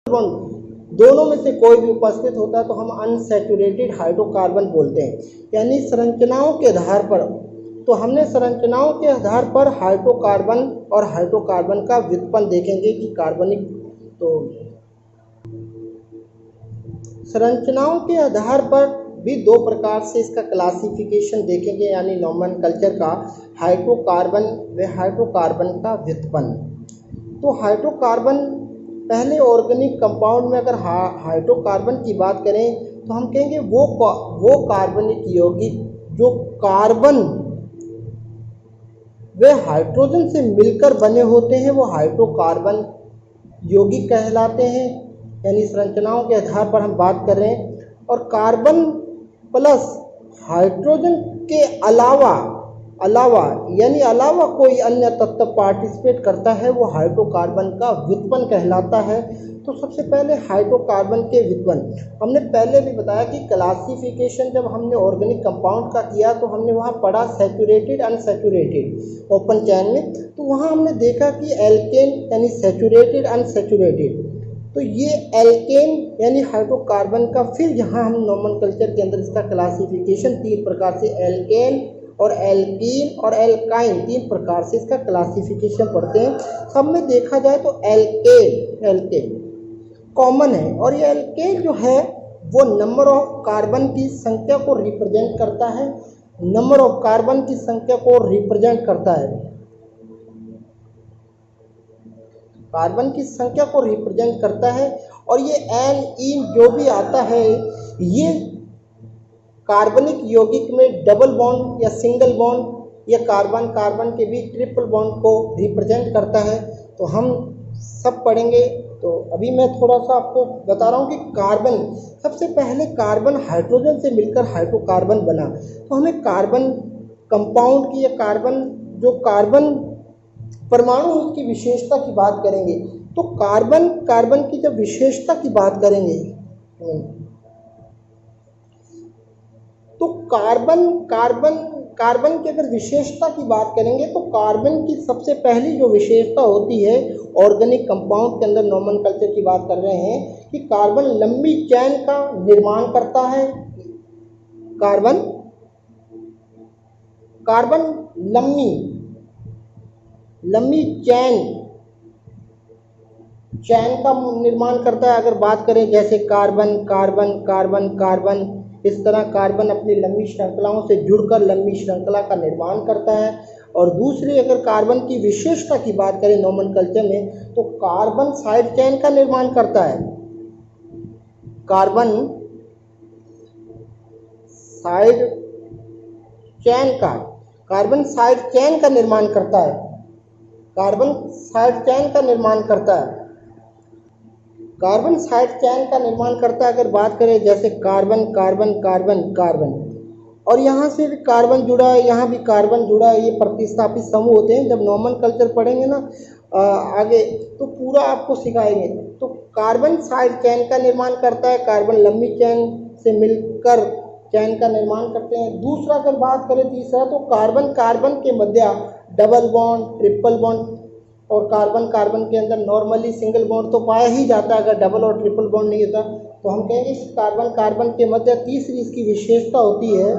Bond दोनों में से कोई भी उपस्थित होता है तो हम अनसैचुरेटेड हाइड्रोकार्बन बोलते हैं। यानी संरचनाओं के आधार पर, तो हमने संरचनाओं के आधार पर हाइड्रोकार्बन और हाइड्रोकार्बन का व्युत्पन्न देखेंगे कि कार्बनिक, तो संरचनाओं के आधार पर भी दो प्रकार से इसका क्लासिफिकेशन देखेंगे, यानी नोमेनक्लेचर का, हाइड्रोकार्बन व हाइड्रोकार्बन का व्युत्पन्न। तो हाइड्रोकार्बन पहले ऑर्गेनिक कंपाउंड में अगर हाइड्रोकार्बन की बात करें तो हम कहेंगे वो कार्बनिक यौगिक जो कार्बन वे हाइड्रोजन से मिलकर बने होते हैं वो हाइड्रोकार्बन यौगिक कहलाते हैं। यानी संरचनाओं के आधार पर हम बात कर रहे हैं। और कार्बन प्लस हाइड्रोजन के अलावा कोई अन्य तत्व पार्टिसिपेट करता है वो हाइड्रोकार्बन का व्युत्पन्न कहलाता है। तो सबसे पहले हाइड्रोकार्बन के व्युत्पन्न, हमने पहले भी बताया कि क्लासिफिकेशन जब हमने ऑर्गेनिक कंपाउंड का किया तो हमने वहाँ पढ़ा सैचुरेटेड अनसैचुरेटेड ओपन चैन में। तो वहाँ हमने देखा कि एल्केन यानी सैचुरेटेड अनसैचुरेटेड, तो ये एल्केन यानी हाइड्रोकार्बन का, फिर यहाँ हम नोमेनक्लेचर के अंदर इसका क्लासिफिकेशन तीन प्रकार से, एल्केन और एल्कीन और एल्काइन, तीन प्रकार से इसका क्लासिफिकेशन पढ़ते हैं। सब में देखा जाए तो एल्केन कॉमन है, और ये एल्केन जो है वो नंबर ऑफ कार्बन की संख्या को रिप्रेजेंट करता है, नंबर ऑफ कार्बन की संख्या को रिप्रेजेंट करता है, कार्बन की संख्या को रिप्रेजेंट करता है। और ये एन जो भी आता है ये कार्बनिक यौगिक में डबल बॉन्ड या सिंगल बॉन्ड या कार्बन कार्बन के बीच ट्रिपल बॉन्ड को रिप्रेजेंट करता है। तो हम सब पढ़ेंगे। तो अभी मैं थोड़ा सा आपको बता रहा हूँ कि कार्बन, सबसे पहले कार्बन हाइड्रोजन से मिलकर हाइड्रोकार्बन बना, तो हमें कार्बन कंपाउंड की या कार्बन परमाणु उसकी विशेषता की बात करेंगे। तो कार्बन की जब विशेषता की बात करेंगे तो कार्बन की अगर विशेषता की बात करेंगे तो कार्बन की सबसे पहली जो विशेषता होती है ऑर्गेनिक कंपाउंड के अंदर, नोमेनक्लेचर की बात कर रहे हैं कि कार्बन लंबी चेन का निर्माण करता है। कार्बन लंबी चैन का निर्माण करता है। अगर बात करें जैसे कार्बन कार्बन कार्बन कार्बन, इस तरह कार्बन अपनी लंबी श्रृंखलाओं से जुड़कर लंबी श्रृंखला का निर्माण करता है। और दूसरी अगर कार्बन की विशेषता की बात करें नोमेनक्लेचर में तो कार्बन साइड चेन का निर्माण करता है। कार्बन साइड चेन का निर्माण करता है। कार्बन साइड चेन का निर्माण करता है। अगर बात करें जैसे कार्बन कार्बन कार्बन कार्बन, और यहाँ से भी कार्बन जुड़ा है, यहाँ भी कार्बन जुड़ा है, ये प्रतिस्थापित समूह होते हैं। जब नोमेनक्लेचर पढ़ेंगे ना आगे तो पूरा आपको सिखाएंगे। तो कार्बन साइड चेन का निर्माण करता है, कार्बन लंबी चेन से मिलकर चैन का निर्माण करते हैं। दूसरा अगर बात करें तीसरा, तो कार्बन के मध्य डबल बॉन्ड, ट्रिपल बॉन्ड, और कार्बन के अंदर नॉर्मली सिंगल बॉन्ड तो पाया ही जाता है। अगर डबल और ट्रिपल बॉन्ड नहीं होता तो हम कहेंगे कार्बन के मध्य तीसरी इसकी विशेषता होती है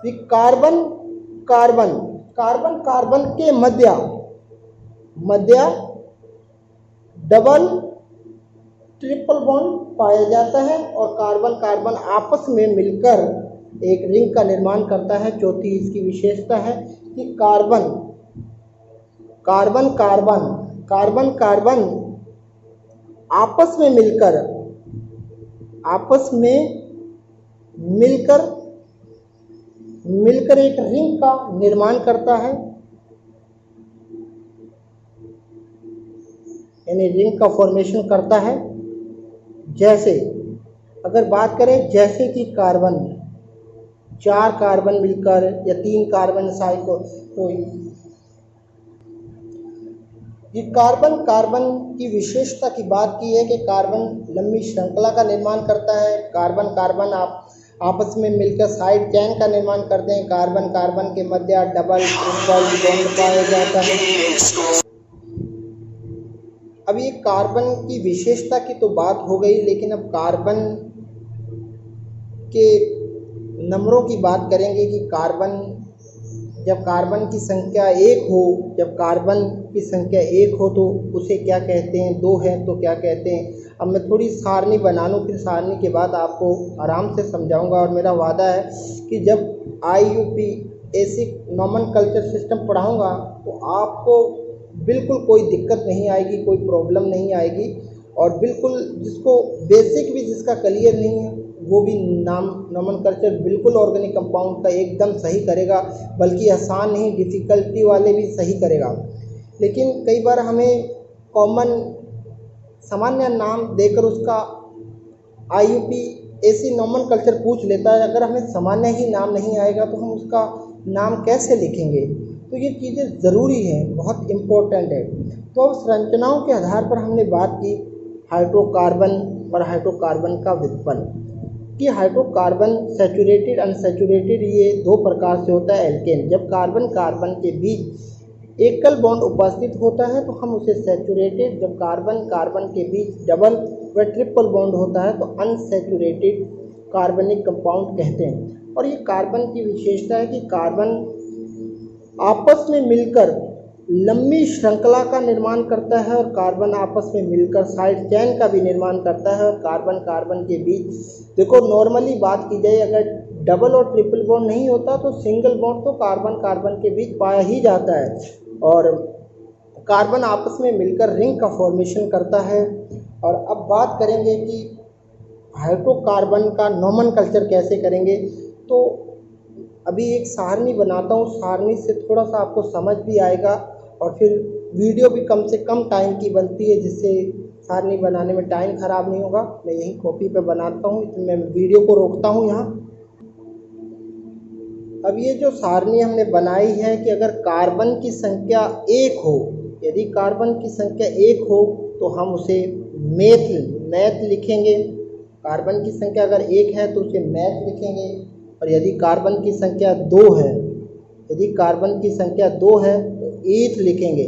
कि कार्बन के मध्य डबल ट्रिपल बॉन्ड पाया जाता है, और कार्बन आपस में मिलकर एक रिंग का निर्माण करता है। चौथी इसकी विशेषता है कि कार्बन आपस में मिलकर एक रिंग का निर्माण करता है, यानी रिंग का फॉर्मेशन करता है। जैसे अगर बात करें जैसे कि कार्बन, 4 कार्बन मिलकर या 3 कार्बन साइक्लो, तो ये कार्बन की विशेषता की बात की है कि कार्बन लंबी श्रृंखला का निर्माण करता है। कार्बन आपस में मिलकर साइड चेन का निर्माण करते हैं। कार्बन के मध्य डबल ट्रिपल बॉन्ड पाया जाता है। अब ये कार्बन की विशेषता की तो बात हो गई, लेकिन अब कार्बन के नंबरों की बात करेंगे कि कार्बन, जब कार्बन की संख्या एक हो, जब कार्बन की संख्या एक हो तो उसे क्या कहते हैं, दो है तो क्या कहते हैं। अब मैं थोड़ी सारणी बना लूँ, फिर सारणी के बाद आपको आराम से समझाऊंगा। और मेरा वादा है कि जब IUPAC नोमेनक्लेचर सिस्टम पढ़ाऊंगा तो आपको बिल्कुल कोई दिक्कत नहीं आएगी, कोई प्रॉब्लम नहीं आएगी। और बिल्कुल जिसको बेसिक भी जिसका क्लियर नहीं है वो भी नोमेनक्लेचर बिल्कुल ऑर्गेनिक कंपाउंड का एकदम सही करेगा, बल्कि आसान नहीं डिफ़िकल्टी वाले भी सही करेगा। लेकिन कई बार हमें कॉमन सामान्य नाम देकर उसका IUPAC नोमेनक्लेचर पूछ लेता है। अगर हमें सामान्य ही नाम नहीं आएगा तो हम उसका नाम कैसे लिखेंगे। तो ये चीज़ें ज़रूरी हैं, बहुत इम्पोर्टेंट है। तो अब संरचनाओं के आधार पर हमने बात की हाइड्रोकार्बन और हाइड्रोकार्बन का व्युत्पन्न कि हाइड्रोकार्बन सैचुरेटेड अनसैचुरेटेड ये दो प्रकार से होता है। एल्केन, जब कार्बन कार्बन के बीच एकल बॉन्ड उपस्थित होता है तो हम उसे सैचुरेटेड, जब कार्बन कार्बन के बीच डबल व ट्रिपल बॉन्ड होता है तो अनसैचुरेटेड कार्बनिक कंपाउंड कहते हैं। और ये कार्बन की विशेषता है कि कार्बन आपस में मिलकर लंबी श्रृंखला का निर्माण करता है और कार्बन आपस में मिलकर साइड चेन का भी निर्माण करता है। और कार्बन कार्बन के बीच देखो, नॉर्मली बात की जाए अगर डबल और ट्रिपल बॉन्ड नहीं होता तो सिंगल बॉन्ड तो कार्बन कार्बन के बीच पाया ही जाता है। और कार्बन आपस में मिलकर रिंग का फॉर्मेशन करता है। और अब बात करेंगे कि हाइड्रोकार्बन का नोमेनक्लेचर कैसे करेंगे। तो अभी एक सारणी बनाता हूँ, सारणी से थोड़ा सा आपको समझ भी आएगा और फिर वीडियो भी कम से कम टाइम की बनती है, जिससे सारणी बनाने में टाइम ख़राब नहीं होगा। मैं यही कॉपी पे बनाता हूँ, तो मैं वीडियो को रोकता हूँ यहाँ। अब ये जो सारणी हमने बनाई है कि अगर कार्बन की संख्या एक हो, यदि कार्बन की संख्या एक हो तो हम उसे मैथ लिखेंगे। कार्बन की संख्या अगर एक है तो उसे मैथ लिखेंगे। और यदि कार्बन की संख्या दो है, यदि कार्बन की संख्या दो है तो एथ लिखेंगे।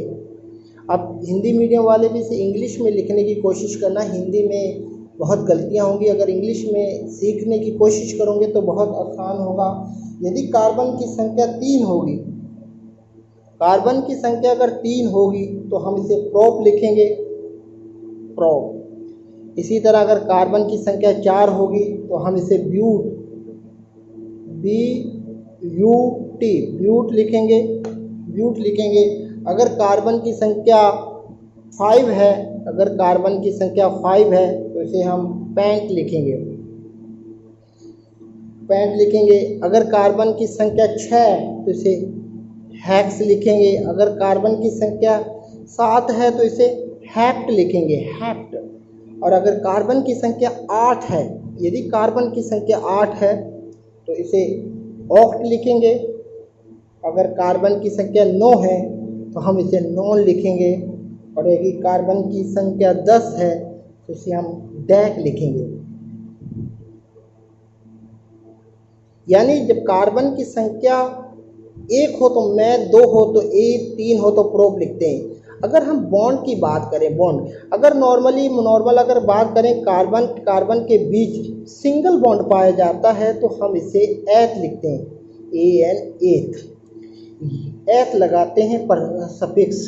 अब हिंदी मीडियम वाले भी इसे इंग्लिश में लिखने की कोशिश करना, हिंदी में बहुत गलतियां होंगी। अगर इंग्लिश में सीखने की कोशिश करोगे तो बहुत आसान होगा। यदि कार्बन की संख्या तीन होगी, कार्बन की संख्या अगर तीन होगी तो हम इसे प्रोप लिखेंगे, प्रोप। इसी तरह अगर कार्बन की संख्या चार होगी तो हम इसे ब्यूट, BUT, ब्यूट लिखेंगे, ब्यूट लिखेंगे। अगर कार्बन की संख्या 5 है, अगर कार्बन की संख्या 5 है तो इसे हम पेंट लिखेंगे, पेंट लिखेंगे। अगर कार्बन की संख्या 6 तो इसे हेक्स लिखेंगे। अगर कार्बन की संख्या 7 है तो इसे हेप्ट लिखेंगे, हेप्ट। और अगर कार्बन की संख्या 8 है, यदि कार्बन की संख्या 8 है तो इसे ऑक्ट लिखेंगे। अगर कार्बन की संख्या 9 है तो हम इसे नॉन लिखेंगे। और यदि कार्बन की संख्या 10 है तो इसे हम डैक लिखेंगे। यानी जब कार्बन की संख्या एक हो तो मैथ, दो हो तो ए, तीन हो तो प्रोप लिखते हैं। अगर हम बॉन्ड की बात करें, बॉन्ड अगर नॉर्मल अगर बात करें, कार्बन कार्बन के बीच सिंगल बॉन्ड पाया जाता है तो हम इसे एथ लिखते हैं, AN, एथ, एथ लगाते हैं पर सफिक्स।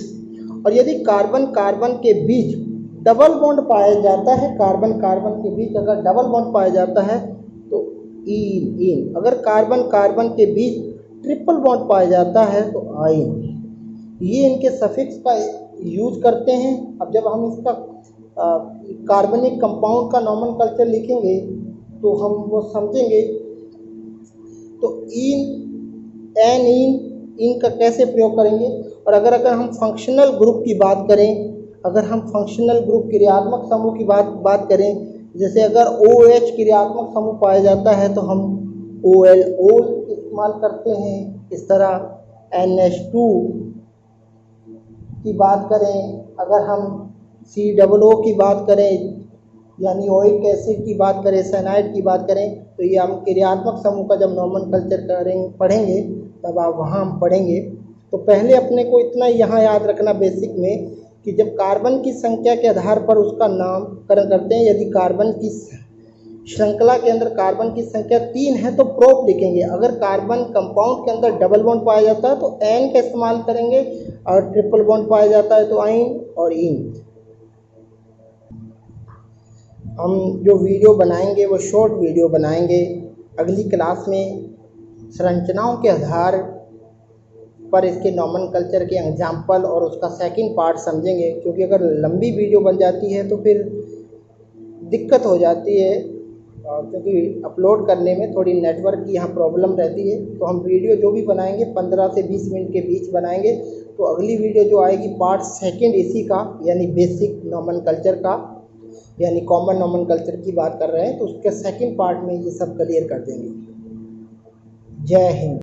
और यदि कार्बन कार्बन के बीच डबल बॉन्ड पाया जाता है, कार्बन कार्बन के बीच अगर डबल बॉन्ड पाया जाता है तो इन। अगर कार्बन कार्बन के बीच ट्रिपल बॉन्ड पाया जाता है तो आइन। ये इनके सफिक्स का यूज करते हैं। अब जब हम इसका कार्बनिक कंपाउंड का नोमेनक्लेचर लिखेंगे तो हम वो समझेंगे। तो इन का कैसे प्रयोग करेंगे। और अगर हम फंक्शनल ग्रुप की बात करें, अगर हम फंक्शनल ग्रुप क्रियात्मक समूह की बात करें, जैसे अगर OH क्रियात्मक समूह पाया जाता है तो हम OL इस्तेमाल करते हैं। इस तरह NH2 की बात करें, अगर हम COO की बात करें यानी ओइक एसिड की बात करें, साइनाइड की बात करें, तो ये हम क्रियात्मक समूह का जब नोमेनक्लेचर पढ़ेंगे तब आप वहाँ हम पढ़ेंगे। तो पहले अपने को इतना यहाँ याद रखना बेसिक में कि जब कार्बन की संख्या के आधार पर उसका नामकरण करते हैं, यदि कार्बन की श्रृंखला के अंदर कार्बन की संख्या 3 है तो प्रोप लिखेंगे। अगर कार्बन कंपाउंड के अंदर डबल बॉन्ड पाया जाता है तो एन का इस्तेमाल करेंगे, और ट्रिपल बॉन्ड पाया जाता है तो आइन और इन। हम जो वीडियो बनाएंगे वो शॉर्ट वीडियो बनाएंगे। अगली क्लास में संरचनाओं के आधार पर इसके नॉमेनक्लेचर के एग्जाम्पल और उसका सेकंड पार्ट समझेंगे, क्योंकि अगर लंबी वीडियो बन जाती है तो फिर दिक्कत हो जाती है, क्योंकि अपलोड करने में थोड़ी नेटवर्क की यहाँ प्रॉब्लम रहती है। तो हम वीडियो जो भी बनाएंगे 15 से 20 मिनट के बीच बनाएंगे। तो अगली वीडियो जो आएगी पार्ट सेकंड इसी का, यानी बेसिक नॉमेनक्लेचर का, यानी कॉमन नॉमेनक्लेचर की बात कर रहे हैं, तो उसके सेकंड पार्ट में ये सब क्लियर कर देंगे। जय हिंद।